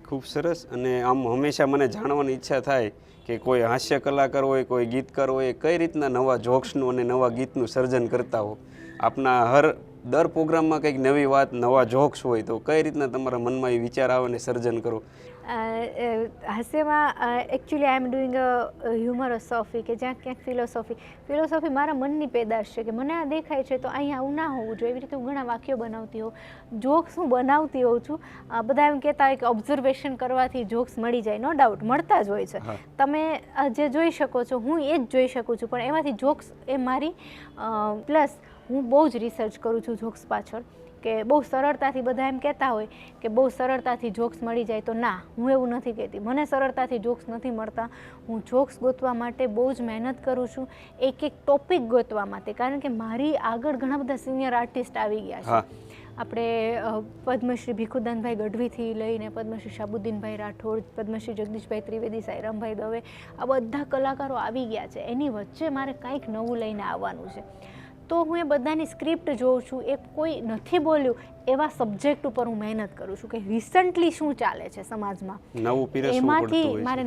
ખૂબ સરસ. અને આમ હંમેશા મને જાણવાની ઈચ્છા થાય કે કોઈ હાસ્ય કલાકાર હોય, કોઈ ગીતકાર હોય, કઈ રીતના નવા જોક્સનું અને નવા ગીતનું સર્જન કરતા હો. આપના દર પ્રોગ્રામમાં કંઈક નવી વાત, નવા જોક્સ હોય, તો કઈ રીતના તમારા મનમાં એ વિચાર આવે ને સર્જન કરો? હાસ્યમાં એકચ્યુઅલી આઈ એમ ડુઈંગ અ હ્યુમરસોફી, કે જ્યાં ક્યાંક ફિલોસોફી મારા મનની પેદાશ છે કે મને આ દેખાય છે તો અહીંયા આવું ના હોવું જોઈએ. એવી રીતે હું ઘણા વાક્યો બનાવતી હોઉં, જોક્સ હું બનાવતી હોઉં છું. બધા એમ કહેતા હોય કે ઓબ્ઝર્વેશન કરવાથી જોક્સ મળી જાય. નો ડાઉટ મળતા જ હોય છે. તમે જે જોઈ શકો છો હું એ જ જોઈ શકું છું, પણ એમાંથી જોક્સ એ મારી પ્લસ હું બહુ જ રિસર્ચ કરું છું જોક્સ પાછળ, કે બહુ સરળતાથી બધા એમ કહેતા હોય કે બહુ સરળતાથી જોક્સ મળી જાય, તો ના, હું એવું નથી કહેતી. મને સરળતાથી જોક્સ નથી મળતા. હું જોક્સ ગોતવા માટે બહુ જ મહેનત કરું છું, એક ટોપિક ગોતવા માટે, કારણ કે મારી આગળ ઘણા બધા સિનિયર આર્ટિસ્ટ આવી ગયા છે. આપણે પદ્મશ્રી ભીખુદાનભાઈ ગઢવીથી લઈને પદ્મશ્રી શાબુદ્દીનભાઈ રાઠોડ, પદ્મશ્રી જગદીશભાઈ ત્રિવેદી, સાઈરામભાઈ દવે, આ બધા કલાકારો આવી ગયા છે. એની વચ્ચે મારે કંઈક નવું લઈને આવવાનું છે. તો હું એ બધાની સ્ક્રિપ્ટ જોઉં છું, એ કોઈ નથી બોલ્યું એવા સબ્જેક્ટ ઉપર હું મહેનત કરું છું કે રિસન્ટલી શું ચાલે છે સમાજમાં, નવું પીરસવું પડતું એમાંથી હોય છે. મારે